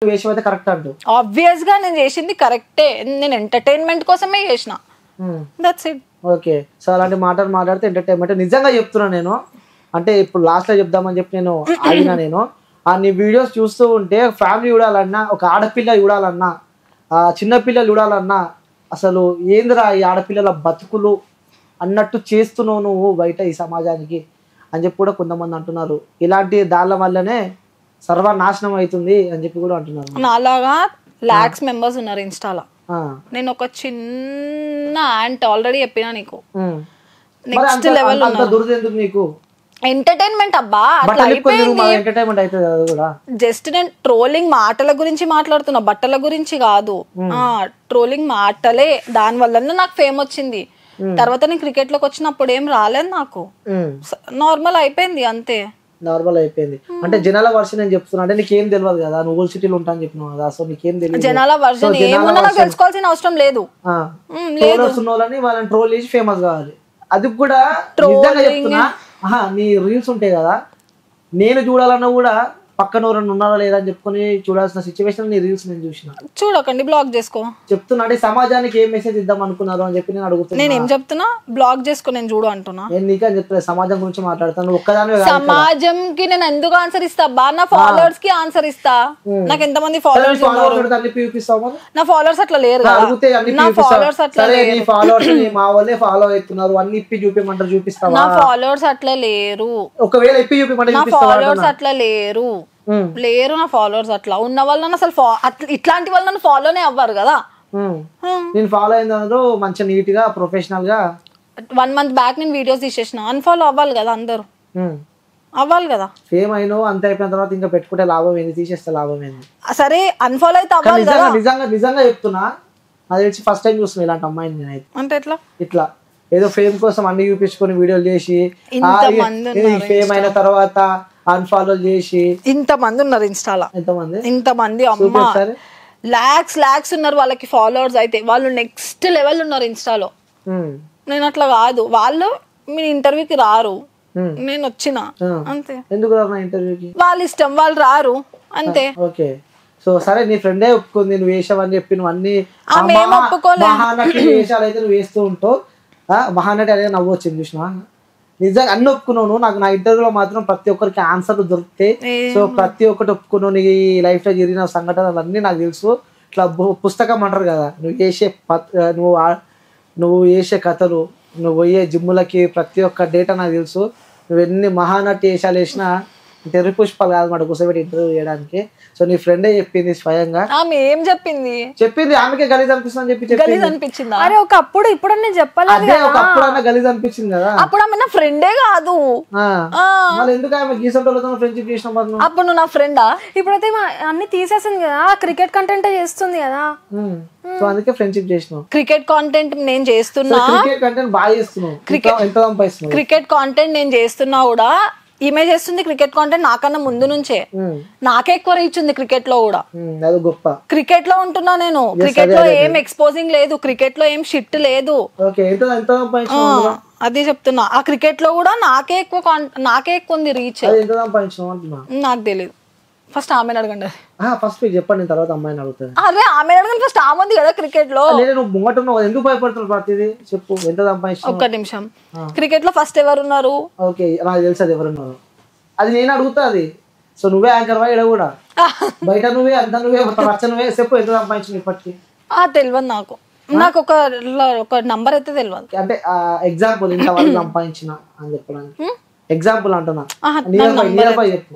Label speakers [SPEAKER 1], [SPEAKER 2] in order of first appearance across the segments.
[SPEAKER 1] వేషం అయితే కరెక్ట్ అంటూ
[SPEAKER 2] ఆబ్వియస్ గా నేను చేసింది కరెక్టే, నేను ఎంటర్టైన్మెంట్ కోసమే చేసిన. That's it.
[SPEAKER 1] ఓకే, సో అలాంటి మాటలు మాట్లాడితే ఎంటర్టైన్మెంట్. నిజంగా చెప్తున్నా నేను, అంటే ఇప్పుడు లాస్ట్ లో చెప్దామని చెప్పి నేను ఆగినా. నేను నీ వీడియోస్ చూస్తూ ఉంటే ఫ్యామిలీ చూడాలన్నా, ఒక ఆడపిల్ల చూడాలన్నా, చిన్నపిల్లలు చూడాలన్నా, అసలు ఏందిరా ఈ ఆడపిల్లల బతుకులు అన్నట్టు చేస్తున్నావు నువ్వు బయట ఈ సమాజానికి అని చెప్పి కూడా కొంతమంది అంటున్నారు. ఇలాంటి దాళ్ళ వల్లనే సర్వనాశనం అవుతుంది అని చెప్పి కూడా అంటున్నారు.
[SPEAKER 2] నాలాగా లాక్స్ మెంబర్స్ ఉన్నారు ఇన్స్టాలో. నేను ఒక చిన్న యాంట్ ఆల్రెడీ చెప్పినా నీకు. నెక్స్ట్ లెవెల్
[SPEAKER 1] నీకు
[SPEAKER 2] ఎంటర్టైన్మెంట్ అబ్బా, జస్ట్ నేను ట్రోలింగ్ మాటల గురించి మాట్లాడుతున్నా, బట్టల గురించి కాదు. ట్రోలింగ్ మాటలే, దాని వల్ల నాకు ఫేమ్ వచ్చింది. తర్వాత నేను క్రికెట్ లోకి వచ్చినప్పుడు ఏం రాలేదు నాకు, నార్మల్ అయిపోయింది అంతే.
[SPEAKER 1] నార్మల్ అయిపోయింది అంటే జనాల వర్షన్ నేను చెప్తున్నా. అంటే నీకేం తెలియదు కదా, నువ్వు ఓల్డ్ సిటీలో ఉంటా అని చెప్పినావు కదా, సో నీకేం తెలియదు.
[SPEAKER 2] జనాల వర్షన్ ఏమున్నా నాకు తెలుసుకోవాల్సిన అవసరం లేదు.
[SPEAKER 1] వాళ్ళని ట్రోల్ చేసి ఫేమస్ కావాలి. అది కూడా నిజంగా చెప్తున్నా. నీ రీల్స్ ఉంటాయి కదా, నేను చూడాలన్నా కూడా పక్కన ఎవరైనా ఉన్నారా లేదా అని చెప్పుకొని చూడాల్సిన సిచ్యువేషన్ నీ రీల్స్ నేను చూసిన.
[SPEAKER 2] చూడకండి, బ్లాక్ చేసుకో.
[SPEAKER 1] చెప్తున్నా అంటే సమాజానికి ఏం మెసేజ్ ఇద్దాం అనుకున్నారు అని చెప్పి నేను అడుగుతున్నా.
[SPEAKER 2] నేను ఏం చెప్తున్నా, బ్లాక్ చేసుకో, నేను చూడు అంటున్నా.
[SPEAKER 1] నేను నీకే చెప్తున్నా, సమాజం గురించి మాట్లాడతాను. ఒక్కదాని
[SPEAKER 2] సమాజంకి నేను ఎందుకు ఆన్సర్ ఇస్తా బా, నా ఫాలోవర్స్ కి ఆన్సర్ ఇస్తా. నాకు ఎంతమంది ఫాలోవర్స్
[SPEAKER 1] చూపిస్తావు?
[SPEAKER 2] నా ఫాలోవర్స్ అట్లా లేరు. నా ఫాలోవర్స్ అట్లా
[SPEAKER 1] మా వాళ్ళే ఫాలో అవుతున్నారు, అన్ని ఇప్పి చూపించమంటారు, చూపిస్తావా?
[SPEAKER 2] నా ఫాలోవర్స్ అట్లా లేరు.
[SPEAKER 1] ఒకవేళ ఇప్పి చూపించమంటే
[SPEAKER 2] నా ఫాలోవర్స్ అట్లా లేరు. నా ఫాలోవర్స్ అట్లా ఉన్న వాళ్ళని అసలు ఇట్లాంటి వాళ్ళని ఫాలోనే అవ్వరు కదా.
[SPEAKER 1] నేను ఫాలో అయిన మంచిగా నీట్ గా ప్రొఫెషనల్ గా
[SPEAKER 2] 1 month బ్యాక్ నేను వీడియోస్ తీసేసిన. అన్ఫాలో అవ్వాలి కదా, అందరు అవ్వాలి కదా.
[SPEAKER 1] ఫేమ్ అయినో అంత అయిపోయిన తర్వాత ఇంకా పెట్టుకుంటే లాభం ఏంది, తీసేస్తే లాభం ఏంది?
[SPEAKER 2] సరే అన్ఫాలో అయితే అవ్వాలి కదా.
[SPEAKER 1] నిజంగా చెప్తున్నా, నాకు తెలిసి ఫస్ట్ టైం చూస్తున్నా ఇలాంటి అమ్మాయిని నేనైతే.
[SPEAKER 2] అంటే ఇట్లా
[SPEAKER 1] ఏదో ఫేమ్ కోసం అన్ని చూపించుకొని వీడియోలు చేసి ఫేమ్ అయిన తర్వాత అన్ఫాలో చేసి
[SPEAKER 2] ఇంతమంది ఉన్నారు ఇన్స్టాలో. ఇంతమంది అమ్మ లాక్స్ ఉన్నారు వాళ్ళకి ఫాలోవర్స్. అయితే వాళ్ళు నెక్స్ట్ లెవెల్ ఉన్నారు ఇన్స్టాలో. నేను అట్లా కాదు, వాళ్ళు మీ ఇంటర్వ్యూకి రారు, నేను వచ్చిన అంతే.
[SPEAKER 1] ఎందుకు ఇంటర్వ్యూకి?
[SPEAKER 2] వాళ్ళ ఇష్టం, వాళ్ళు రారు అంతే.
[SPEAKER 1] ఓకే, సో సరే నీ ఫ్రెండే ఒప్పుకుంది నువ్వు వేసావని చెప్పి, నువ్వు అన్ని మహానటి వేషాలు అయితే నువ్వు వేస్తూ ఉంటావు. మహానటి అనేది నవ్వు వచ్చింది చూసినా, నిజంగా అన్ని ఒప్పుకున్నావు. నాకు నా ఇంటర్వ్యూలో మాత్రం ప్రతి ఒక్కరికి ఆన్సర్లు దొరుకుతాయి. సో ప్రతి ఒక్కటి ఒప్పుకున్నావు. నీ లైఫ్ లో జరిగిన సంఘటనలు అన్ని నాకు తెలుసు. ఇట్లా పుస్తకం అంటారు కదా, నువ్వు వేసే కథలు, నువ్వు పోయే జిమ్ములకి ప్రతి ఒక్క డేటా నాకు తెలుసు. నువ్వు ఎన్ని మహానటి వేషాలు వేసినా తెరు పుష్పాలు కాదు మాట కూర్చోబెట్టి ఇంటర్వ్యూ చేయడానికి. సో నీ ఫ్రెండే చెప్పింది స్వయంగా.
[SPEAKER 2] ఏం చెప్పింది?
[SPEAKER 1] ఆమెకే గలీజ్ అనిపిస్తుంది అని
[SPEAKER 2] చెప్పి అనిపించింది. అరే ఒకప్పుడు ఇప్పుడు నేను చెప్పలేదు,
[SPEAKER 1] ఒకప్పుడు గలీజ్ అనిపించింది కదా.
[SPEAKER 2] అప్పుడు ఆమె నా ఫ్రెండే కాదు,
[SPEAKER 1] మళ్ళీ ఎందుకు ఆమె గీసంటోళ్ళతో ఫ్రెండ్షిప్ చేసిన?
[SPEAKER 2] అప్పుడు నువ్వు నా ఫ్రెండా?
[SPEAKER 3] ఇప్పుడైతే అన్ని తీసేసింది కదా, క్రికెట్ కంటెంట్ చేస్తుంది కదా,
[SPEAKER 1] సో అందుకే ఫ్రెండ్షిప్ చేసినావు.
[SPEAKER 2] క్రికెట్ కాంటెంట్ నేను చేస్తున్నా,
[SPEAKER 1] క్రికెట్ కంటెంట్ బాగా చేస్తున్నావు.
[SPEAKER 2] క్రికెట్ కాంటెంట్ నేను చేస్తున్నా కూడా ఈమె చేస్తుంది. క్రికెట్ కాంటెంట్ నాకన్నా ముందు నుంచే, నాకే ఎక్కువ రీచ్ ఉంది క్రికెట్ లో కూడా. క్రికెట్ లో ఉంటున్నా నేను, క్రికెట్ లో ఏం ఎక్స్పోజింగ్ లేదు, క్రికెట్ లో ఏం షిట్ లేదు. అదే చెప్తున్నా, ఆ క్రికెట్ లో కూడా నాకే ఎక్కువ ఉంది రీచ్. నాకు తెలియదు, ఫస్ట్ ఆమెను అడగండి.
[SPEAKER 1] ఫస్ట్ చెప్పండి, తర్వాత అమ్మాయిని అడుగుతాను.
[SPEAKER 2] అదే ఆమె అడగండి, ఫస్ట్ ఆమె ఉంది కదా క్రికెట్ లో.
[SPEAKER 1] నువ్వు ముంగటున్నావు, ఎందుకు భయపడుతున్నావు? ప్రతిదీ చెప్పు, ఎంత సంపాదించావు?
[SPEAKER 2] ఒక్క నిమిషం, క్రికెట్ లో ఫస్ట్ ఎవరున్నారు?
[SPEAKER 1] ఓకే, నాకు తెలుసు అది ఎవరున్నారు, అది నేను అడుగుతా. అది సో నువ్వే యాంకర్ వా, ఇక్కడ కూడా బయట నువ్వే, అంతా నువ్వే, నువ్వే చెప్పు ఎంత సంపాదించావు ఇప్పటికి?
[SPEAKER 2] తెలియదు నాకు ఒక నంబర్ అయితే తెలియదు.
[SPEAKER 1] అంటే ఎగ్జాంపుల్ ఇంతవరకు సంపాదించిన అని చెప్పడానికి ఎగ్జాంపుల్ అంటున్నా.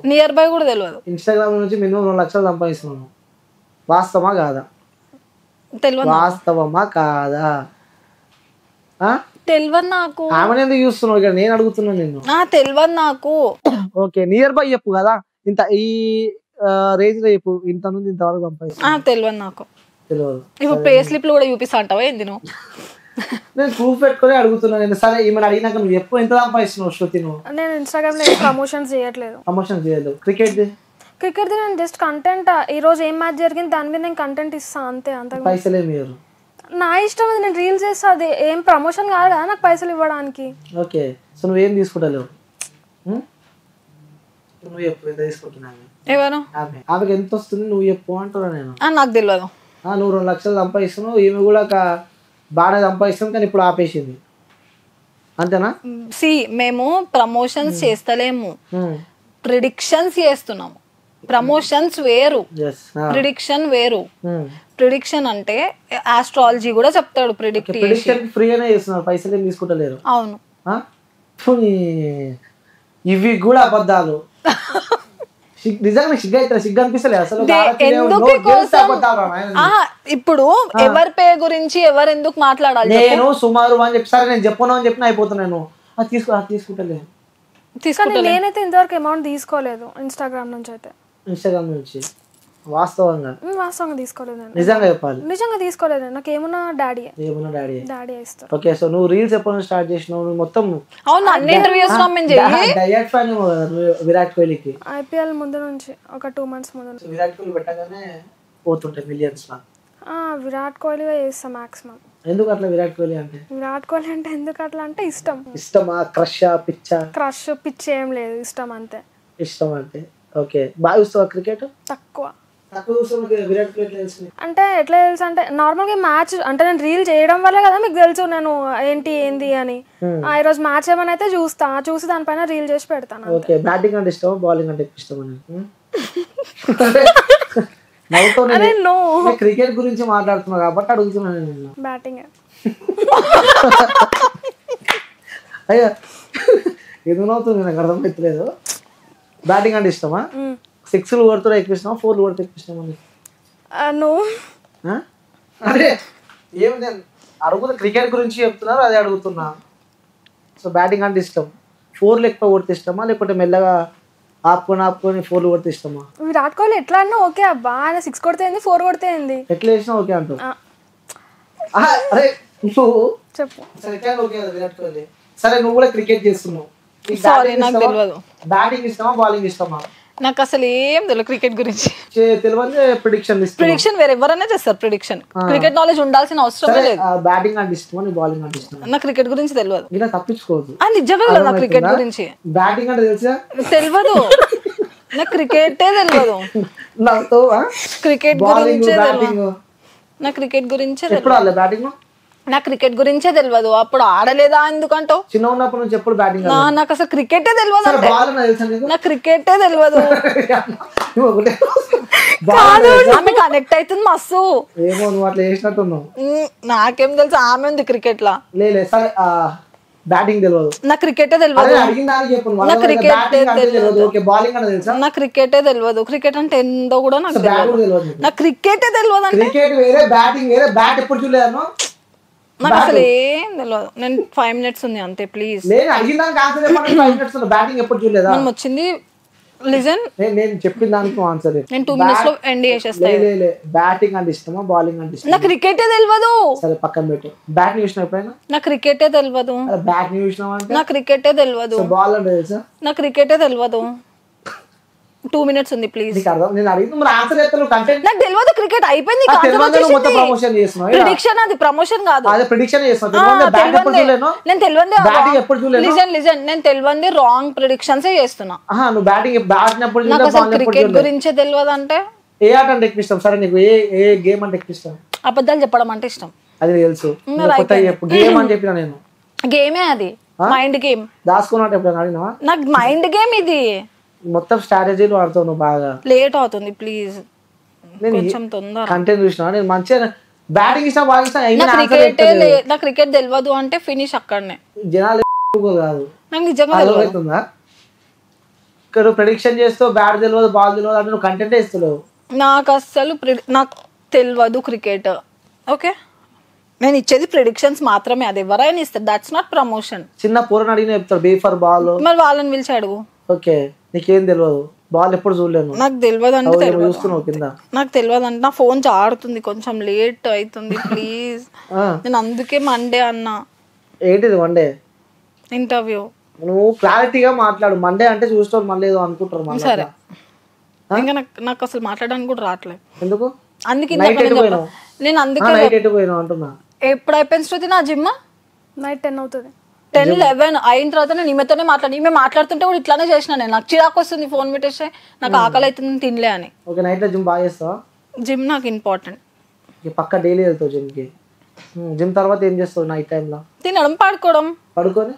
[SPEAKER 2] నియర్ బై కూడా తెలియదు.
[SPEAKER 1] ఇన్స్టాగ్రామ్ నుంచి మినిమం 2 లక్షలు సంపాదిస్తున్నాను, వాస్తవమా కాదా? వాస్తవమా కాదా?
[SPEAKER 2] తెలియదు నాకు.
[SPEAKER 1] ఆమె ఎందుకు చూస్తున్నావు ఇక్కడ? నేను అడుగుతున్నా నిన్ను.
[SPEAKER 2] తెలియదు నాకు.
[SPEAKER 1] ఓకే, నియర్ బై చెప్పు కదా, ఇంత ఈ రేంజ్ లో చెప్పు, ఇంత నుండి ఇంతవరకు సంపాదిస్తున్నా.
[SPEAKER 2] తెలియదు నాకు.
[SPEAKER 1] తెలియదు.
[SPEAKER 2] ఇప్పుడు పే స్లిప్లు కూడా చూపిస్తా అంటావా ఏంది నువ్వు?
[SPEAKER 1] నేను ప్రూఫ్ పెట్టుకుని అడుగుతున్నా నేను. సరే ఈమెను అడిగినాక నువ్వు ఎప్పుడు ఎంత సంపాదిస్తున్నావు శృతి? నువ్వు
[SPEAKER 3] నేను ఇన్స్టాగ్రామ్ లో ప్రమోషన్స్ చేయట్లేదు.
[SPEAKER 1] ప్రమోషన్ చేయలేదు. క్రికెట్
[SPEAKER 3] నేను జస్ట్ కంటెంట్, ఈ రోజు ఏం మ్యాచ్ జరిగింది దాని మీద నేను కంటెంట్ ఇస్తా అంతే. అంత పైసలే
[SPEAKER 1] మీరు
[SPEAKER 3] నా ఇష్టం, అది నేను రీల్స్ చేస్తా, అది ఏం ప్రమోషన్ కాదు కదా నాకు పైసలు ఇవ్వడానికి.
[SPEAKER 1] ఓకే, సో నువ్వేం తీసుకుంటలేవు? నువ్వు ఎప్పుడు ఎంత తీసుకుంటున్నావు?
[SPEAKER 2] ఎవరు?
[SPEAKER 1] ఆమెకి ఎంత వస్తుంది నువ్వు చెప్పు అంటున్నా నేను.
[SPEAKER 2] నాకు తెలియదు.
[SPEAKER 1] నువ్వు 2 లక్షలు సంపాదిస్తున్నావు, ఈమె కూడా బాగానే సంపాదిస్తాం కానీ ఇప్పుడు ఆపేసింది అంతేనా?
[SPEAKER 2] మేము ప్రమోషన్స్ చేస్తలేము, ప్రిడిక్షన్స్ చేస్తున్నాము. ప్రమోషన్స్ వేరు, ప్రిడిక్షన్ వేరు. ప్రిడిక్షన్ అంటే ఆస్ట్రాలజీ కూడా చెప్తాడు.
[SPEAKER 1] ప్రిడిక్షన్ ఫ్రీగానే చేస్తున్నారు, పైసలు ఏం తీసుకుంటలేరు.
[SPEAKER 2] అవును.
[SPEAKER 1] ఇవి కూడా అబద్ధాలు. నిజంగా సిగ్గు అనిపిస్తలే అసలు.
[SPEAKER 2] ఇప్పుడు ఎవరి పే గురించి ఎవరు ఎందుకు మాట్లాడాలి?
[SPEAKER 1] నేను సుమారు అని చెప్పి సరే నేను చెప్పను అని చెప్పిన అయిపోతున్నాను. తీసుకుంటలేదు.
[SPEAKER 3] నేనైతే ఇంతవరకు అమౌంట్ తీసుకోలేదు ఇన్స్టాగ్రామ్ నుంచి. అయితే
[SPEAKER 1] ఇన్స్టాగ్రామ్ నుంచి వాస్తవంగా
[SPEAKER 3] తీసుకోలేదు.
[SPEAKER 1] నిజంగా చెప్పాలి,
[SPEAKER 3] నిజంగా తీసుకోలేదు. నాకు ఏమన్నా డాడీ ఇస్తారు.
[SPEAKER 1] ఓకే, సో నువ్వు రీల్స్ ఎప్పుడు స్టార్ట్ చేసినావు? నువ్వు మొత్తం డయట్ ఫ్యాన్ విరాట్ కోహ్లీకి.
[SPEAKER 3] ఐపీఎల్ ముందు నుంచి ఒక 2 months ముందు నుంచి
[SPEAKER 1] విరాట్ కోహ్లీ పెట్టగానే పోతుంటాయి మిలియన్స్ లా.
[SPEAKER 3] విరాట్ కోహ్లీగా చేస్తాం మాక్సిమం.
[SPEAKER 1] ఎందుకు అట్లా విరాట్ కోహ్లీ అంటే?
[SPEAKER 3] విరాట్ కోహ్లీ అంటే ఎందుకు అట్లా అంటే
[SPEAKER 1] ఇష్టమా? క్రష్
[SPEAKER 3] పిచ్ ఏం లేదు, ఇష్టం అంతే.
[SPEAKER 1] ఇష్టం అంటే ఓకే. బాగా చూస్తావా క్రికెట్?
[SPEAKER 3] తక్కువ.
[SPEAKER 1] విరాట్ కోహ్లీ తెలుసు
[SPEAKER 3] అంటే ఎట్లా తెలుసు అంటే నార్మల్గా మ్యాచ్ అంటే నేను రీల్ చేయడం వల్ల కదా మీకు తెలుసు నేను ఏంది అని. ఈ రోజు మ్యాచ్ ఏమైనా అయితే చూసి దానిపైన రీల్ చేసి పెడతాను.
[SPEAKER 1] ఓకే, బ్యాటింగ్ అంటే ఇష్టమా బౌలింగ్ అంటే ఇష్టమా? క్రికెట్ గురించి మాట్లాడుతున్నా కాబట్టి అడుగుతున్నాను నేను.
[SPEAKER 3] బ్యాటింగ్.
[SPEAKER 1] అయ్యా ఎందుకు అవుతుంది నాకు అర్థమవుతలేదు. బ్యాటింగ్ అంటే ఇష్టమా? 6లు కొడుతున్నా ఎక్కువ ఇష్టమా, 4లు కొడితే ఎక్కువ ఇష్టమా? అదే ఏమి నేను అడుగుతున్నా, క్రికెట్ గురించి చెప్తున్నారు అదే అడుగుతున్నా. సో బ్యాటింగ్ అంటే ఇష్టం. 4లు ఎక్కువ కొడితే ఇష్టమా లేకపోతే మెల్లగా ఆపుకొని 4లు కొడితే ఇష్టమా?
[SPEAKER 3] విరాట్ కోహ్లీ ఎట్లా అన్నా ఓకే అబ్బా. ఆయన 6 కొడితే 4 కొడితే
[SPEAKER 1] ఎట్లా చేసినా ఓకే అంటావు. అరే నువ్వు
[SPEAKER 3] చెప్పు.
[SPEAKER 1] విరాట్ కోహ్లీ సరే, నువ్వు కూడా క్రికెట్ చేస్తున్నావు. బ్యాటింగ్ ఇష్టమా బౌలింగ్ ఇష్టమా?
[SPEAKER 2] నాకు అసలు ఏం తెలియదు క్రికెట్ గురించి.
[SPEAKER 1] ప్రిడిక్షన్
[SPEAKER 2] వేరే ఎవరైనా చేస్తారు. ప్రిడిక్షన్ క్రికెట్ నాలెడ్జ్ ఉండాల్సిన అవసరం లేదు.
[SPEAKER 1] బ్యాటింగ్ అంటే ఇష్టమా బౌలింగ్ అంటే ఇష్టమా?
[SPEAKER 2] నాకు క్రికెట్ గురించి తెలియదు.
[SPEAKER 1] ఇలా తప్పించుకోవద్దు.
[SPEAKER 2] నిజంగా తెలియదు నాకు క్రికెట్ గురించి.
[SPEAKER 1] బ్యాటింగ్ అంటే తెలుసా?
[SPEAKER 2] తెలియదు నాకు, క్రికెటే తెలియదు. క్రికెట్ గురించే తెలియదు నాకు. క్రికెట్ గురించే తెలియదు.
[SPEAKER 1] బ్యాటింగ్
[SPEAKER 2] నాకు క్రికెట్ గురించే తెలియదు. అప్పుడు ఆడలేదా ఎందుకంటావు?
[SPEAKER 1] చిన్న ఉన్నప్పుడు నుంచి ఎప్పుడు బ్యాటింగ్?
[SPEAKER 2] నాకు అసలు క్రికెటే తెలియదు. నాకు క్రికెటే తెలియదు. ఆమె కనెక్ట్ అవుతుంది మస్తు.
[SPEAKER 1] ఏమో నువ్వు అట్లా చేసినట్టున్నావు.
[SPEAKER 2] నాకేం తెలుసు ఆమె ఉంది క్రికెట్ లా.
[SPEAKER 1] బ్యాటింగ్ తెలియదు.
[SPEAKER 2] నాకు క్రికెటే తెలియదు. నాకు క్రికెటే తెలియదు. క్రికెట్ అంటే ఏందో కూడా నాకు తెలియదు. నాకు క్రికెటే తెలియదు. నాకు అసలు ఏం తెలియదు. నేను 5 minutes ఉంది అంతే ప్లీజ్. మనం వచ్చింది లిజన్.
[SPEAKER 1] నేను చెప్పిన దానికి ఆన్సర్
[SPEAKER 2] నేను 2 minutes లో ఎండ్ చేసేస్తాను.
[SPEAKER 1] బ్యాటింగ్ అంటే ఇష్టమా బౌలింగ్ అంటే ఇష్టమా?
[SPEAKER 2] నాకు క్రికెటే తెలియదు.
[SPEAKER 1] సరే పక్కన పెట్టు. బ్యాటింగ్ చూసినా ఎప్పుడైనా?
[SPEAKER 2] నాకు క్రికెటే తెలియదు.
[SPEAKER 1] బ్యాటింగ్ చూసినావా అంటే?
[SPEAKER 2] నాకు క్రికెటే తెలియదు.
[SPEAKER 1] బాల్ అంటే తెలుసా?
[SPEAKER 2] నాకు క్రికెటే తెలియదు. 2 minutes ఉంది ప్లీజ్.
[SPEAKER 1] నాకు
[SPEAKER 2] తెలియదు. క్రికెట్ అయిపోయింది. ప్రిడిక్షన్ అది ప్రమోషన్ కాదు. నేను తెలియదు రాంగ్ ప్రిడిక్షన్స్ చేస్తున్నా. నాకు అసలు క్రికెట్ గురించే తెలియదు. అంటే
[SPEAKER 1] ఏ ఆట అంటే ఎక్కువ ఇష్టం? సరే నీకు ఏ గేమ్ అంటే ఎక్కువ ఇష్టం?
[SPEAKER 2] అబద్ధాలు చెప్పడం అంటే ఇష్టం.
[SPEAKER 1] అది తెలుసు. గేమ్ అని చెప్పిన నేను.
[SPEAKER 2] గేమే అది, మైండ్ గేమ్.
[SPEAKER 1] దాచుకున్నట్టు ఎప్పుడైనా అడిగినావా?
[SPEAKER 2] నాకు మైండ్ గేమ్ ఇది.
[SPEAKER 1] మొత్తం స్ట్రాటజీలు వాడుతావు నువ్వు బాగా.
[SPEAKER 2] లేట్ అవుతుంది ప్లీజ్, కొంచెం తొందర.
[SPEAKER 1] కంటెంట్ చూసినా నేను మంచిగా బ్యాటింగ్ ఇష్టం బాగా ఇష్టం.
[SPEAKER 2] నాకు క్రికెట్ తెలియదు అంటే ఫినిష్ అక్కడనే.
[SPEAKER 1] జనాలు కాదు,
[SPEAKER 2] నాకు నిజంగా
[SPEAKER 1] అవుతుందా? ఇక్కడ ప్రెడిక్షన్ చేస్తావు, బ్యాట్ తెలియదు బాల్ తెలియదు అంటే నువ్వు కంటెంట్ ఇస్తలేవు.
[SPEAKER 2] నాకు అసలు నాకు తెలియదు క్రికెట్. ఓకే, నేను ఇచ్చేది ప్రిడిక్షన్స్ మాత్రమే. అది ఎవరైనా ఇస్తారు, దట్స్ నాట్ ప్రమోషన్.
[SPEAKER 1] చిన్న పూరని అడిగిన చెప్తారు బీ ఫర్ బాల్.
[SPEAKER 2] మరి వాళ్ళని పిలిచి అడుగు.
[SPEAKER 1] ఓకే, నీకేం తెలియదు, బాల్ ఎప్పుడు చూడలేను.
[SPEAKER 2] నాకు తెలియదు అంటే
[SPEAKER 1] చూస్తున్నావు కింద.
[SPEAKER 2] నాకు తెలియదు అంటే నా ఫోన్ చాడుతుంది, కొంచెం లేట్ అవుతుంది ప్లీజ్. నేను అందుకే మండే అన్నా.
[SPEAKER 1] ఏంటిది మండే?
[SPEAKER 2] ఇంటర్వ్యూ.
[SPEAKER 1] నువ్వు క్లారిటీగా మాట్లాడు. మండే అంటే చూస్తావు మళ్ళీ ఏదో అనుకుంటారు.
[SPEAKER 2] సరే, ఇంకా నాకు అసలు మాట్లాడడానికి కూడా రావట్లేదు.
[SPEAKER 1] ఎందుకు?
[SPEAKER 2] అందుకే నేను అందుకే
[SPEAKER 1] అంటున్నా.
[SPEAKER 2] ఎప్పుడు అయిపోయింది శృతి నా జిమ్?
[SPEAKER 3] నైట్ 10 అవుతుంది.
[SPEAKER 2] 10-11 అయిన తర్వాత నేను ఈమెతోనే ఈమె మాట్లాడుతుంటే కూడా ఇట్లానే చేసిన నేను. నాకు చిరాకు వస్తుంది ఫోన్ పెట్టేస్తే, నాకు ఆకలి అవుతుంది తినలే అని.
[SPEAKER 1] ఓకే, నైట్లో జిమ్ బాగా చేస్తావా?
[SPEAKER 2] జిమ్ నాకు ఇంపార్టెంట్.
[SPEAKER 1] పక్క డైలీ వెళ్తావు జిమ్కి? జిమ్ తర్వాత ఏం చేస్తావు నైట్ టైంలో?
[SPEAKER 2] తినడం, పడుకోవడం.
[SPEAKER 1] పడుకొని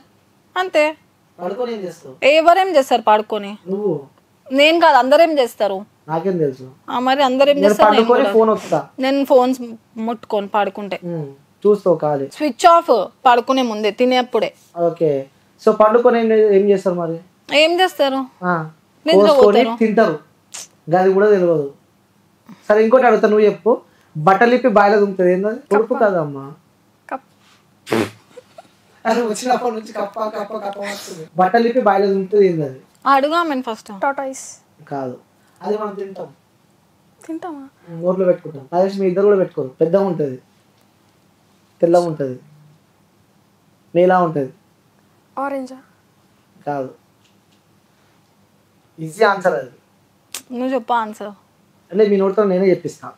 [SPEAKER 2] అంతే.
[SPEAKER 1] పడుకొని ఏం చేస్తావు?
[SPEAKER 2] ఎవరేం చేస్తారు పడుకొని?
[SPEAKER 1] నువ్వు?
[SPEAKER 2] నేను కాదు, అందరేం చేస్తారు.
[SPEAKER 1] నాకేం తెలుసు.
[SPEAKER 2] మరి అందరేం చేస్తారు? నేను ఫోన్స్ ముట్టుకొని పడుకుంటే
[SPEAKER 1] చూస్తావు ఖాళీ,
[SPEAKER 2] స్విచ్ ఆఫ్ పడుకునే ముందే, తినేప్పుడే.
[SPEAKER 1] ఓకే. సో పండుకొని ఏం చేస్తారు మరి?
[SPEAKER 2] ఏం చేస్తారు?
[SPEAKER 1] తింటారు, గది కూడా తెలియదు. సరే ఇంకోటి అడుగుతా, నువ్వు చెప్పు. బట్టలు ఇప్పి బాయిలో దుంకుతుంది, ఏంటది? ఉడుపు కదమ్మా. వచ్చినప్పటి నుంచి కప్ప కప్ప కప్ప వస్తుంది. బట్టలు ఇప్పి బాయిలో దుంకుతుంది, ఏంటది?
[SPEAKER 2] అడుగా మేము ఫస్ట్.
[SPEAKER 3] టాటాయిస్
[SPEAKER 1] కాదు, అది మనం
[SPEAKER 3] తింటామా?
[SPEAKER 1] నోట్లో పెట్టుకుంటాం. అదే మీ ఇద్దరు కూడా పెట్టుకోరు. పెద్దగా ఉంటుంది, తెల్లగా ఉంటుంది, నీలా ఉంటుంది.
[SPEAKER 3] ఆరెంజా?
[SPEAKER 1] కాదు, ఈజీ ఆన్సర్ అది.
[SPEAKER 2] నువ్వు చెప్పు ఆన్సర్.
[SPEAKER 1] అంటే మీ నోటితో నేనే చెప్పిస్తా.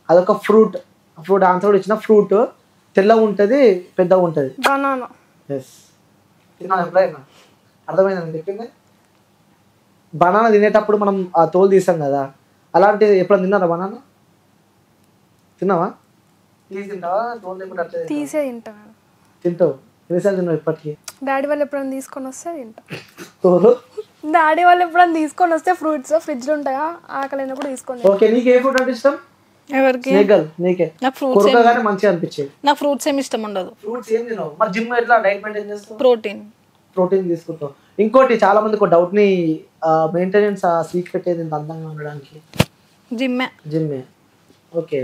[SPEAKER 1] అదొక ఫ్రూట్. ఫ్రూట్ ఆన్సర్ కూడా ఇచ్చిన. ఫ్రూట్ తెల్లగా ఉంటుంది, పెద్దగా ఉంటుంది.
[SPEAKER 3] బనానా.
[SPEAKER 1] ఎస్. తిన్నా ఎప్పుడైనా? అర్థమైందని చెప్పింది. బనానా తినేటప్పుడు మనం ఆ తోలు తీసాం కదా, అలాంటి ఎప్పుడైనా తిన్నారా బనానా? తిన్నావా? తీసి తింటావా? తోలు లేకుండా
[SPEAKER 3] తీసే తింటాను.
[SPEAKER 1] తింటావు? ఎన్నిసార్లు తిన్నావు ఇప్పటికి?
[SPEAKER 3] డాడీ వాళ్ళు ఎప్పుడైనా తీసుకొని వస్తే తింటా.
[SPEAKER 1] తోలు
[SPEAKER 3] డాడీ వాళ్ళు ఎప్పుడైనా తీసుకొని వస్తే ఫ్రూట్స్ ఫ్రిడ్జ్ లో ఉంటాయా, ఆకలి అయినప్పుడు తీసుకొని.
[SPEAKER 1] ఓకే, నీకు ఏ ఫ్రూట్ అంటే ఇష్టం?
[SPEAKER 2] ఎవరికి?
[SPEAKER 1] నీకే.
[SPEAKER 2] నాకు ఫ్రూట్స్
[SPEAKER 1] మంచిగా అనిపించేది.
[SPEAKER 2] నాకు ఫ్రూట్స్ ఏమి ఇష్టం ఉండదు.
[SPEAKER 1] ఫ్రూట్స్ ఏం తినవు మరి? జిమ్ ఎట్లా డైట్ మెయింటైన్ చేస్తావు? ప్రోటీన్ తీసుకుంటావు. ఇంకోటి చాలా మందికి ఒక డౌట్ ని మెయింటెనెన్స్ సీక్రెట్ ఏది ఇంత అందంగా ఉండడానికి? జిమ్మే. ఓకే,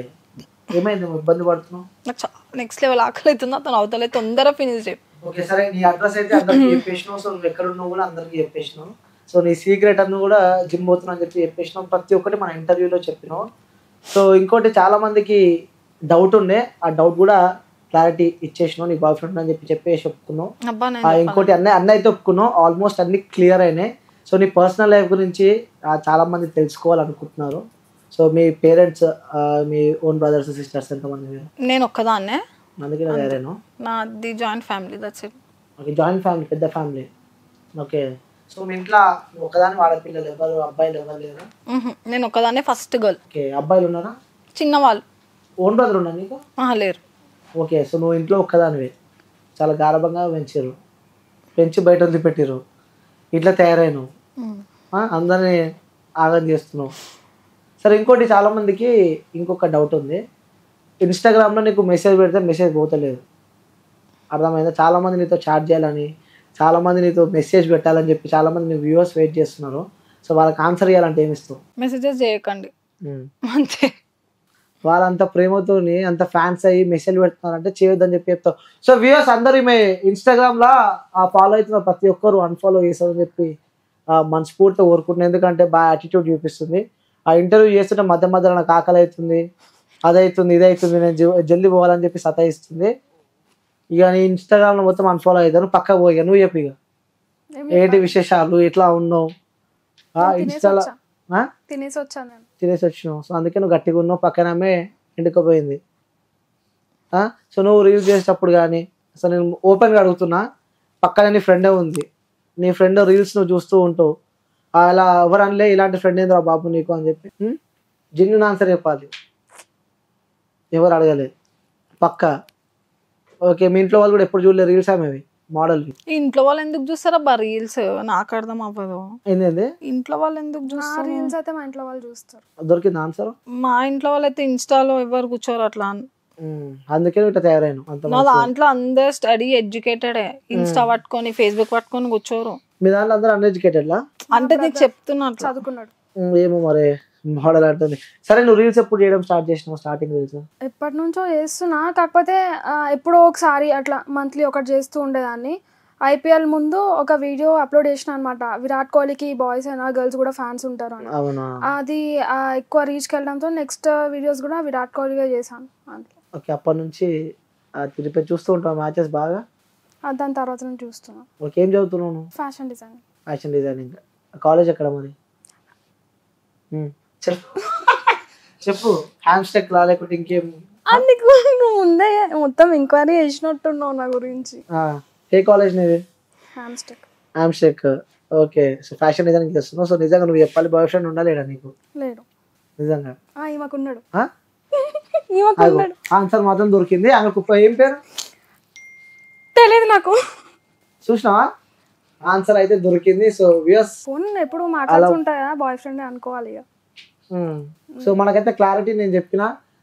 [SPEAKER 1] ఏమైంది? ఇబ్బంది పడుతున్నావు?
[SPEAKER 2] నాకు నెక్స్ట్ లెవెల్ ఆకలి అవుతుంది, అతను అవతలే తొందరగా ఫినిష్ చేయి.
[SPEAKER 1] ఓకే సరే, నీ అడ్రస్ అయితే అందరికి చెప్పేసినావు. సో నువ్వు ఎక్కడ ఉన్నావు కూడా అందరికి చెప్పేసినావు. సో నీ సీక్రెట్ అನ್ನು కూడా జిమ్ పోతున్నా అని చెప్పి చెప్పేసినావు. ప్రతి ఒక్కటి మన ఇంటర్వ్యూలో చెప్పినావు. సో ఇంకోటి చాలా మందికి డౌట్ ఉండే, ఆ డౌట్ కూడా క్లారిటీ ఇచ్చేసినావు. నీ బాయ్ ఫ్రెండ్ అని చెప్పేసి ఒప్పుకున్నావు. ఇంకోటి అన్నీ అయితే ఒప్పుకున్నావు. ఆల్మోస్ట్ అన్ని క్లియర్ అయినాయి. సో నీ పర్సనల్ లైఫ్ గురించి చాలా మంది తెలుసుకోవాలనుకుంటున్నారు. సో మీ పేరెంట్స్, మీ ఓన్ బ్రదర్స్ సిస్టర్స్ ఎంతమంది? మీరు?
[SPEAKER 2] నేను ఒక్కదాన్నే.
[SPEAKER 1] అందుకే వేరేను.
[SPEAKER 2] నాది joint family, that's it.
[SPEAKER 1] Okay, joint family, పెద్ద ఫ్యామిలీ. ఓకే. సో మీ ఇంట్లో ఒకదాని ఆడపిల్లలు ఎవరు, అబ్బాయిలు ఎవరు లేరా?
[SPEAKER 2] నేను ఒక్కదాన్నే ఫస్ట్ గర్ల్.
[SPEAKER 1] ఓకే, అబ్బాయిలు ఉన్నారా?
[SPEAKER 2] చిన్నవాళ్ళు.
[SPEAKER 1] ఓన్ బ్రదర్ ఉన్నా నీకు?
[SPEAKER 2] లేరు.
[SPEAKER 1] ఓకే, సో నువ్వు ఇంట్లో ఒక్కదానివే. చాలా గారభంగా పెంచి బయట వదిలిపెట్టిరు, ఇట్లా తయారైనావు, అందరినీ ఆగం చేస్తున్నావు. సరే ఇంకోటి చాలా మందికి ఇంకొక డౌట్ ఉంది. ఇన్స్టాగ్రామ్లో నీకు మెసేజ్ పెడితే మెసేజ్ పోతలేదు, అర్థమైందా? చాలామంది నీతో చాట్ చేయాలని, చాలామంది నీతో మెసేజ్ పెట్టాలని చెప్పి చాలామంది నీ వ్యూవర్స్ వెయిట్ చేస్తున్నారు. సో వాళ్ళకి ఆన్సర్ చేయాలంటే ఏమి ఇస్తావు?
[SPEAKER 2] మెసేజెస్ చేయకండి అంతే.
[SPEAKER 1] వాళ్ళంత ప్రేమతోని అంత ఫ్యాన్స్ అయ్యి మెసేజ్ పెడుతున్నారంటే చేయొద్దని చెప్పి చెప్తావు. సో వ్యూవర్స్ అందరూ ఈమె ఇన్స్టాగ్రామ్లో ఫాలో అవుతున్న ప్రతి ఒక్కరు అన్ఫాలో చేస్తారని చెప్పి మనస్ఫూర్తిగా కోరుకుంటున్నాను. ఎందుకంటే బాగా యాటిట్యూడ్ చూపిస్తుంది. ఆ ఇంటర్వ్యూ చేస్తుంటే మధ్య మధ్యలో నాకు ఆకలి అవుతుంది, అదవుతుంది, ఇదవుతుంది, నేను జల్దీ పోవాలని చెప్పి సతాయిస్తుంది. ఇక నీ ఇన్స్టాగ్రామ్లో మొత్తం అన్ఫాలో అవుతాను, పక్కకు పోయి. నువ్వు చెప్పి ఇక ఏంటి విశేషాలు, ఎట్లా ఉన్నావు? ఇన్స్టాలో
[SPEAKER 3] తినేసి
[SPEAKER 1] వచ్చినావు. సో అందుకే నువ్వు గట్టిగా ఉన్నావు. పక్కనమే ఎండుకపోయింది. సో నువ్వు రీల్స్ చేసేటప్పుడు కానీ అసలు నేను ఓపెన్గా అడుగుతున్నా, పక్కన నీ ఫ్రెండే ఉంది, నీ ఫ్రెండ్ రీల్స్ నువ్వు చూస్తూ ఉంటావు, అలా ఎవరు అనలే ఇలాంటి ఫ్రెండ్ ఏంద్రా బాబు నీకు అని చెప్పి జెన్యూన్ ఆన్సర్ చెప్పాలి, ఎవరు అడగలేదు పక్క. ఓకే, మీ ఇంట్లో వాళ్ళు కూడా ఎప్పుడు చూడలేదు రీల్స్ ఆమెవి మోడల్?
[SPEAKER 2] ఇంట్లో వాళ్ళు ఎందుకు చూస్తారా రీల్స్? నాకు అర్థం అవ్వదు.
[SPEAKER 1] ఏంటంటే
[SPEAKER 2] ఇంట్లో వాళ్ళు ఎందుకు చూస్తారు
[SPEAKER 3] రీల్స్? అయితే మా ఇంట్లో వాళ్ళు చూస్తారు.
[SPEAKER 1] దొరికింది ఆన్సర్.
[SPEAKER 2] మా ఇంట్లో వాళ్ళు అయితే ఇన్స్టాలో ఎవరు కూర్చోరు అట్లా.
[SPEAKER 1] అందుకే ఇట్లా తయారైన.
[SPEAKER 2] నా దాంట్లో అందరు స్టడీ ఎడ్యుకేటెడ్, ఇన్స్టా పట్టుకొని ఫేస్బుక్ పట్టుకొని కూర్చోరు.
[SPEAKER 1] మీ దాంట్లో అందరూ అన్ఎడ్యుకేటెడ్ లా?
[SPEAKER 2] అంటే నీకు చెప్తున్నా,
[SPEAKER 3] చదువుకున్నాడు.
[SPEAKER 1] ఏమో మరి మోడల్ అంటుంది. సరే నువ్వు రీల్స్ ఎప్పుడు చేయడం స్టార్ట్ చేసినావు? స్టార్టింగ్ రీల్స్
[SPEAKER 3] ఎప్పటి నుంచో చేస్తున్నా, కాకపోతే ఎప్పుడో ఒకసారి అట్లా మంత్లీ ఒకటి చేస్తూ ఉండేదాన్ని. ఐపీఎల్ ముందు ఒక వీడియో అప్లోడ్ చేసిన అనమాట. విరాట్ కోహ్లీకి బాయ్స్ అయినా గర్ల్స్ కూడా ఫ్యాన్స్ ఉంటారు అని. అది ఎక్కువ రీచ్కి వెళ్ళడంతో నెక్స్ట్ వీడియోస్ కూడా విరాట్ కోహ్లీగా చేశాను.
[SPEAKER 1] ఓకే, అప్పటి నుంచి తిరిగి చూస్తూ ఉంటావు మ్యాచెస్ బాగా?
[SPEAKER 3] దాని తర్వాత నుంచి చూస్తున్నా.
[SPEAKER 1] ఓకే, ఏం చదువుతున్నావు?
[SPEAKER 3] Fashion
[SPEAKER 1] designing. కాలేజ్ ఎక్కడ మరి? చెప్పు. హ్యామ్స్టెక్ లా లేకుంటే ఇంకేం?
[SPEAKER 3] అందుకు నువ్వు ముందే మొత్తం ఎంక్వైరీ చేసినట్టున్నావు నా గురించి.
[SPEAKER 1] ఏ కాలేజ్ నీది?
[SPEAKER 3] Hamstech.
[SPEAKER 1] Hamstech. Okay. So fashion designing చేస్తున్నావు. సో నిజంగా నువ్వు చెప్పాలి, బాయ్ ఫ్రెండ్ ఉండాలేడా నీకు?
[SPEAKER 3] లేడు.
[SPEAKER 1] నిజంగా
[SPEAKER 3] ఈమెకున్నాడు.
[SPEAKER 1] ఆ?
[SPEAKER 3] ఈమెకున్నాడు.
[SPEAKER 1] ఆన్సర్ మాత్రం దొరికింది. ఆమెకు ఏం పేరు
[SPEAKER 3] తెలియదు నాకు.
[SPEAKER 1] చూసినావా? ఆన్సర్ అయితే దొరికింది. సో వ్యూస్
[SPEAKER 3] ఫోన్ ఎప్పుడు మాట్లాడుతుంటాయా బాయ్ ఫ్రెండ్ అనుకోవాలి ఇక.
[SPEAKER 1] సో మనకైతే క్లారిటీ నేను చెప్పిన.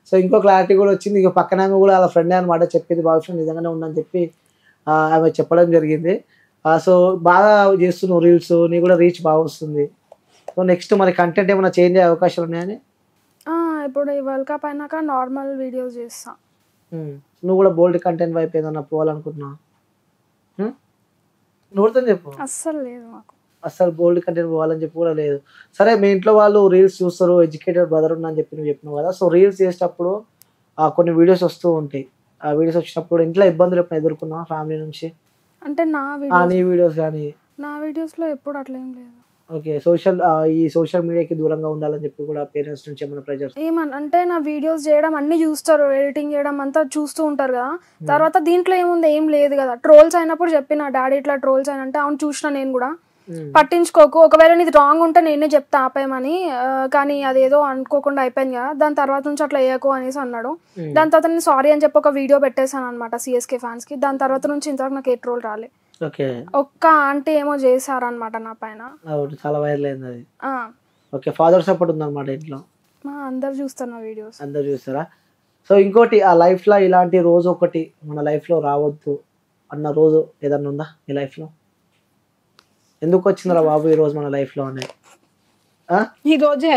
[SPEAKER 1] సో ఇంకో క్లారిటీ కూడా వచ్చింది. ఇక పక్కన ఆమె కూడా వాళ్ళ ఫ్రెండ్ అనమాట చెప్పింది, బాయ్ ఫ్రెండ్ నిజంగానే ఉందని చెప్పి ఆమె చెప్పడం జరిగింది. సో బాగా చేస్తున్నావు రీల్స్, నీ కూడా రీచ్ బాగా వస్తుంది. సో నెక్స్ట్ మరి కంటెంట్ ఏమైనా చేంజ్ అయ్యే అవకాశాలు ఉన్నాయని?
[SPEAKER 3] ఇప్పుడు ఈ వరల్డ్ కప్ అయినాక నార్మల్ వీడియోస్ చేస్తా.
[SPEAKER 1] నువ్వు కూడా బోల్డ్ కంటెంట్ వైపు ఏదన్నా పోవాలనుకుంటున్నావు? నువ్వుతో చెప్పు.
[SPEAKER 3] అస్సలు లేదు మాకు.
[SPEAKER 1] అస్సలు బోల్డ్ కంటెంట్ పోవాలని చెప్పి కూడా లేదు. సరే మీ ఇంట్లో వాళ్ళు రీల్స్ చూస్తారు, ఎడ్యుకేటెడ్ బ్రదర్ ఉందని చెప్పి నువ్వు చెప్పినావు కదా. సో రీల్స్ చేసేటప్పుడు కొన్ని వీడియోస్ వస్తూ ఉంటాయి. ఆ వీడియోస్ వచ్చినప్పుడు ఇంట్లో ఇబ్బందులు ఎప్పుడు ఎదుర్కొన్నావా ఫ్యామిలీ నుంచి?
[SPEAKER 3] అంటే
[SPEAKER 1] నీ వీడియోస్ కానీ?
[SPEAKER 3] నా వీడియోస్లో ఎప్పుడు అట్లా ఏం లేదు.
[SPEAKER 1] ఓకే. ఈ సోషల్ మీడియాకి దూరంగా ఉండాలని చెప్పి కూడా పేరెంట్స్ నుంచి ఏమైనా ప్రెజర్?
[SPEAKER 3] అంటే నా వీడియోస్ చేయడం అన్ని చూస్తారు, ఎడిటింగ్ చేయడం అంతా చూస్తూ ఉంటారు కదా. తర్వాత దీంట్లో ఏముంది, ఏం లేదు కదా. ట్రోల్స్ అయినప్పుడు చెప్పిన డాడీ ఇట్లా ట్రోల్స్ అయినంటే అవును చూసిన నేను కూడా, పట్టించుకోకు, ఒకవేళ నీది రాంగ్ ఉంటే నేనే చెప్తా ఆపేయమని, కానీ అదేదో అనుకోకుండా అయిపోయింది కదా, దాని తర్వాత నుంచి అట్లా వేయకు అనేసి అన్నాడు. దాని తర్వాత నేను సారీ అని చెప్పి ఒక వీడియో పెట్టేశాను అనమాట సిఎస్కే ఫ్యాన్స్ కి. దాని తర్వాత నుంచి ఇంతవరకు నాకు ఏ ట్రోల్ రాలే. ఒక్క ఆంటీ ఏమో చేశారనమాట నా పైన,
[SPEAKER 1] చాలా వైరల్ అయింది అది. ఓకే. ఫాదర్ సపోర్ట్ ఉందన్నమాట ఇంట్లో?
[SPEAKER 3] అందరు చూస్తారు నా వీడియోస్.
[SPEAKER 1] అందరు చూస్తారా? సో ఇంకోటి, ఆ లైఫ్ లో ఇలాంటి రోజు ఒకటి మన లైఫ్ లో రావద్దు అన్న రోజు ఏదన్నా ఉందా ఈ లైఫ్ లో? ఎందుకు వచ్చిందిరా బాబు ఈ రోజు మన లైఫ్ లో అనేది?
[SPEAKER 2] ఈ రోజే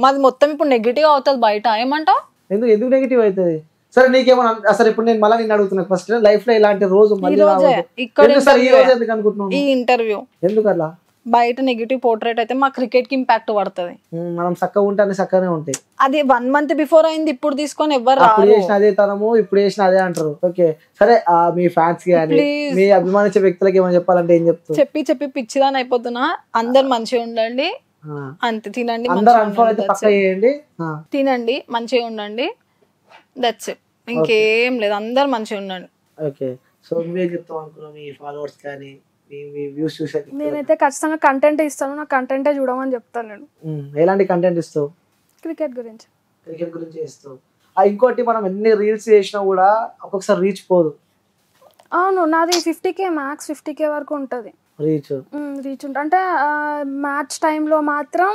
[SPEAKER 2] మాది మొత్తం ఇప్పుడు నెగిటివ్ అవుతుంది బయట. ఏమంటావు?
[SPEAKER 1] ఎందుకు నెగిటివ్ అవుతుంది? సరే నీకేమన్నా అసలు ఇప్పుడు నేను మళ్ళీ నిన్ను అడుగుతున్నా, ఫస్ట్ లైఫ్ లో ఇలాంటి రోజు మళ్ళీ అనుకుంటున్నాను.
[SPEAKER 2] ఈ ఇంటర్వ్యూ
[SPEAKER 1] ఎందుకు అలా?
[SPEAKER 2] బయట నెగిటివ్ పోర్ట్రేట్ అయితే మా క్రికెట్ కి ఇంపాక్ట్ పడుతుంది.
[SPEAKER 1] మనం చక్కగా ఉంటే అన్ని చక్కగానే ఉంటాయి.
[SPEAKER 2] అది 1 month బిఫోర్ అయింది, ఇప్పుడు తీసుకొని ఎవరు
[SPEAKER 1] చేసిన అదే తనము, ఇప్పుడు చేసిన అదే అంటారు. ఓకే సరే, మీ ఫ్యాన్స్ కి కానీ మీ అభిమానించే వ్యక్తులకి ఏమైనా చెప్పాలంటే ఏం చెప్తారు?
[SPEAKER 2] చెప్పి పిచ్చిదాని అయిపోతున్నా. అందరు మంచిగా ఉండండి, అంతే. తినండి, తినండి, మంచిగా ఉండండి, దట్స్ ఇట్. ఇంకేం లేదు, అందరు మంచిగా ఉండండి.
[SPEAKER 1] ఓకే. సో నువ్వేం చెప్తావు అనుకున్నావు మీ ఫాలోవర్స్ కానీ వ్యూస్ చూసే?
[SPEAKER 3] నేనైతే ఖచ్చితంగా కంటెంట్ ఇస్తాను, నా కంటెంటే చూడమని చెప్తాను నేను.
[SPEAKER 1] ఎలాంటి కంటెంట్ ఇస్తావు?
[SPEAKER 3] క్రికెట్ గురించి
[SPEAKER 1] ఇస్తావు. ఇంకోటి, మనం ఎన్ని రీల్స్ చేసినా కూడా ఒక్కొక్కసారి రీచ్ పోదు.
[SPEAKER 3] అవును, నాది 50K మ్యాక్స్ 50K వరకు ఉంటుంది రీచ్ ఉంటుంది. అంటే మ్యాచ్ టైంలో మాత్రం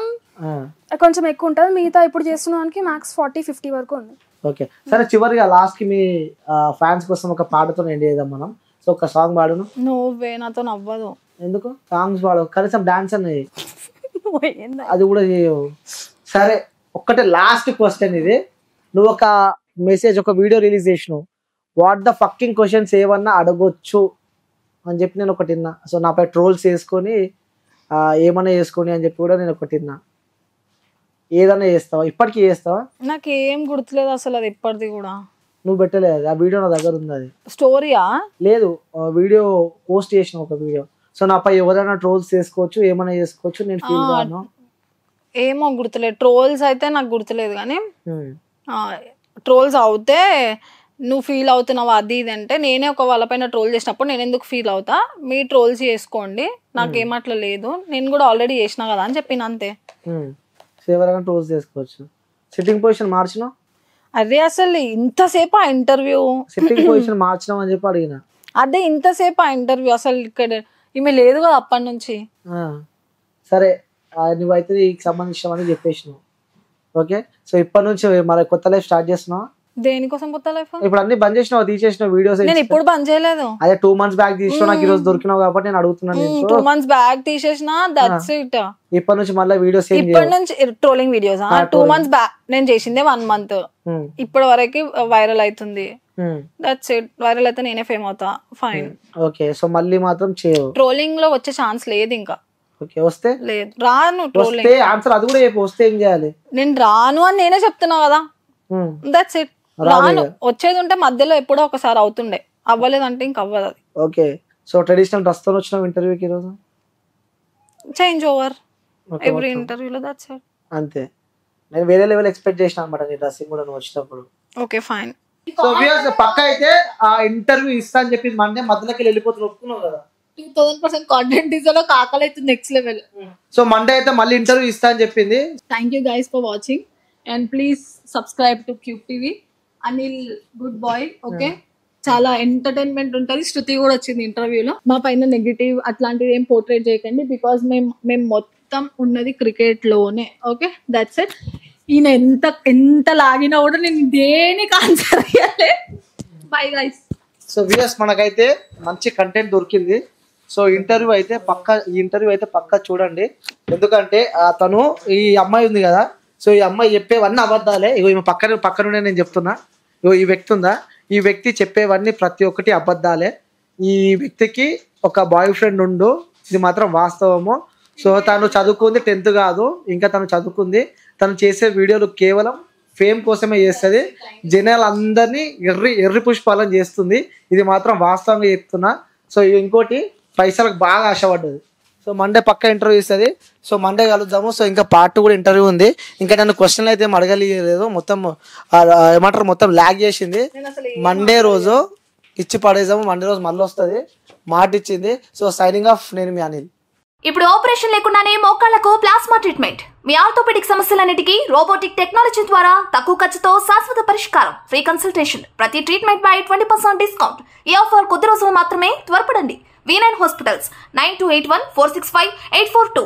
[SPEAKER 3] కొంచెం ఎక్కువ ఉంటుంది, మిగతా ఇప్పుడు చేస్తున్న దానికి మ్యాక్స్ 40-50 వరకు ఉంది.
[SPEAKER 1] ఓకే సరే, చివరిగా లాస్ట్ కి మీ ఫ్యాన్స్ కోసం ఒక పాటతో ఎండ్ చేద్దాం మనం. సో ఒక సాంగ్ పాడును.
[SPEAKER 2] నువ్వే నాతో నవ్వదు.
[SPEAKER 1] ఎందుకు? సాంగ్స్ పాడు, కనీసం డాన్స్ అన్నది అది కూడా చేయవు. సరే, ఒక్కటే లాస్ట్ క్వశ్చన్ ఇది. నువ్వు ఒక మెసేజ్, ఒక వీడియో రిలీజ్ చేసినావు, వాట్ ద ఫక్కింగ్ క్వశ్చన్స్ ఏమన్నా అడగొచ్చు అని చెప్పి నేను ఒకటి విన్నా. సో నాపై ట్రోల్స్ వేసుకొని ఏమన్నా చేసుకొని అని చెప్పి కూడా నేను ఒకటి విన్నా. ఏదన్నా చేస్తావా? ఇప్పటికీ చేస్తావా?
[SPEAKER 2] నాకేం గుర్తులేదు అసలు, అది ఇప్పటిది కూడా.
[SPEAKER 1] నువ్వు పెట్టలేదు ఆ వీడియో? నా దగ్గర ఉంది అది.
[SPEAKER 2] స్టోరీయా?
[SPEAKER 1] లేదు, వీడియో పోస్ట్ చేసిన ఒక వీడియో. సో నాపై ఎవరైనా ట్రోల్స్ చేసుకోవచ్చు, ఏమైనా చేసుకోవచ్చు, నేను ఫీల్ కాను.
[SPEAKER 2] ఏమో గుర్తులేదు. ట్రోల్స్ అయితే నాకు గుర్తులేదు, కానీ ట్రోల్స్ అవుతే నువ్వు ఫీల్ అవుతున్నావు అది ఇది అంటే, నేనే ఒక వాళ్ళపైన ట్రోల్ చేసినప్పుడు నేను ఎందుకు ఫీల్ అవుతా, మీ ట్రోల్స్ చేసుకోండి, నాకేమట్లా లేదు, నేను కూడా ఆల్రెడీ చేసినా కదా అని చెప్పిన, అంతే.
[SPEAKER 1] ఎవరైనా ట్రోల్స్ చేసుకోవచ్చు. సిట్టింగ్ పొజిషన్ మార్చిన?
[SPEAKER 2] అదే అసలు ఇంతసేపు ఆ ఇంటర్వ్యూ
[SPEAKER 1] సిట్టింగ్ పొజిషన్ మార్చడం అని చెప్పి అడిగిన.
[SPEAKER 2] అదే ఇంతసేపు ఆ ఇంటర్వ్యూ అసలు ఇక్కడ ఈమె లేదు కదా అప్పటి నుంచి.
[SPEAKER 1] సరే, నువ్వైతే నీకు సంబంధించిన చెప్పేసినావు. ఓకే, సో ఇప్పటి నుంచి మరి కొత్త లైఫ్ స్టార్ట్ చేస్తున్నావు.
[SPEAKER 2] దేనికోసం కొత్త లైఫ్?
[SPEAKER 1] ఇప్పుడు అన్ని బంద్ చేసినావు, తీసేసిన వీడియోస్?
[SPEAKER 2] నేను ఇప్పుడు బంద్ చేయలేదు.
[SPEAKER 1] అదే 2 months బ్యాక్ తీసినావు, నాకు ఈ రోజు దొరికినావు కాబట్టి నేను అడుగుతున్నాను.
[SPEAKER 2] 2 months బ్యాక్ తీసేసిన, దట్స్ ఇట్.
[SPEAKER 1] ఇప్పటి నుంచి మళ్ళీ వీడియోస్?
[SPEAKER 2] ఇప్పటి నుంచి ట్రోలింగ్ వీడియోస్. 2 months బ్యాక్ నేను చేసిందే 1 month, ఇప్పటి వరకు వైరల్ అవుతుంది, దట్స్ ఇట్. వైరల్ అయితే నేనే ఫేమ్ అవుతా, ఫైన్.
[SPEAKER 1] ఓకే, సో మళ్ళీ మాత్రం చేయవు.
[SPEAKER 2] ట్రోలింగ్ లో వచ్చే ఛాన్స్ లేదు ఇంకా.
[SPEAKER 1] ఓకే, వస్తే?
[SPEAKER 2] లేదు, రాను. ట్రోలింగ్
[SPEAKER 1] ఆన్సర్ అది కూడా చెప్పు, వస్తే ఏం చేయాలి?
[SPEAKER 2] నేను రాను అని నేనే చెప్తున్నా కదా, దట్స్ ఇట్. రాను. వచ్చేది ఉంటే మధ్యలో ఎప్పుడో ఒకసారి అవుతుండే, అవ్వలేదంటే ఇంక అవ్వదు అది.
[SPEAKER 1] ఓకే, సో ట్రెడిషనల్ డ్రెస్ తో వచ్చిన ఇంటర్వ్యూకి ఈ రోజు?
[SPEAKER 2] చేంజ్ ఓవర్ ఎవ్రీ ఇంటర్వ్యూలో, దట్స్ ఇట్.
[SPEAKER 1] అంతే. నేను వేరే లెవెల్ ఎక్స్పెక్ట్ చేసిన అనమాట నీ డ్రెస్సింగ్ కూడా నువ్వు వచ్చినప్పుడు.
[SPEAKER 2] Okay fine.
[SPEAKER 1] సో పక్క అయితే ఆ ఇంటర్వ్యూ ఇస్తా అని చెప్పి మండే మధ్యలోకి వెళ్ళిపోతున్నా ఒప్పుకున్నావు కదా.
[SPEAKER 2] 2000% కాంటెంట్ ఇస్తాలో కాకలు అయితే నెక్స్ట్ లెవెల్. సో
[SPEAKER 1] మండే అయితే మళ్ళీ ఇంటర్వ్యూ ఇస్తా అని చెప్పింది.
[SPEAKER 2] Thank you guys for watching and please subscribe to Cube TV. Anil good boy. Okay, చాలా ఎంటర్టైన్మెంట్ ఉంటుంది. శృతి కూడా వచ్చింది ఇంటర్వ్యూలో. మా పైన నెగిటివ్ అట్లాంటివి ఏం పోర్ట్రేట్ చేయకండి, బికాస్ మేము మొత్తం ఉన్నది క్రికెట్ లోనే. Okay, that's it. ఈయన ఎంత లాగినా కూడా నేను దేనికి ఆన్సర్ ఇవ్వలే. Bye guys.
[SPEAKER 1] సో వ్యూయర్స్ మనకైతే మంచి కంటెంట్ దొరికింది. సో ఈ ఇంటర్వ్యూ అయితే పక్కా చూడండి. ఎందుకంటే తను ఈ అమ్మాయి ఉంది కదా, సో ఈ అమ్మాయి చెప్పేవన్నీ అబద్ధాలే. ఇగో ఈమె పక్కనుండే నేను చెప్తున్నా. ఇగో ఈ వ్యక్తి ఉందా, ఈ వ్యక్తి చెప్పేవన్నీ ప్రతి ఒక్కటి అబద్ధాలే. ఈ వ్యక్తికి ఒక బాయ్ ఫ్రెండ్ ఉండు, ఇది మాత్రం వాస్తవము. సో తను చదువుకుంది 10th కాదు, ఇంకా తను చదువుకుంది. తను చేసే వీడియోలు కేవలం ఫేమ్ కోసమే చేస్తుంది. జనాలందరినీ ఎర్రి పుష్పాలను చేస్తుంది. ఇది మాత్రం వాస్తవంగా చెప్తున్నా. సో ఇంకోటి పైసలకు బాగా ఆశపడ్డది. సో మండే పక్క ఇంటర్వ్యూ ఇస్తుంది. సో మండే కలుద్దాము. సో ఇంకా పార్ట్ 2 కూడా ఇంటర్వ్యూ ఉంది. ఇంకా నన్ను క్వశ్చన్లు అయితే అడగలేదు, మొత్తం ఏమంటారు మొత్తం ల్యాగ్ చేసింది. మండే రోజు ఇచ్చి పడేసాము. మండే రోజు మళ్ళీ వస్తుంది, మాట ఇచ్చింది. సో సైనింగ్ ఆఫ్, నేను మీ అనిల్.
[SPEAKER 4] ఇప్పుడు ఆపరేషన్ లేకుండానే మోకాళ్లకు ప్లాస్మా ట్రీట్మెంట్. మీ ఆర్థోపెడిక్ సమస్యలన్నిటికీ రోబోటిక్ టెక్నాలజీ ద్వారా తక్కువ ఖర్చుతో శాశ్వత పరిష్కారం. Free consultation. ప్రతి ట్రీట్మెంట్ పై 20% డిస్కౌంట్. ఈ ఆఫర్ కొద్ది రోజులు మాత్రమే. త్వరపడండి. V9 hospitals 9281465842.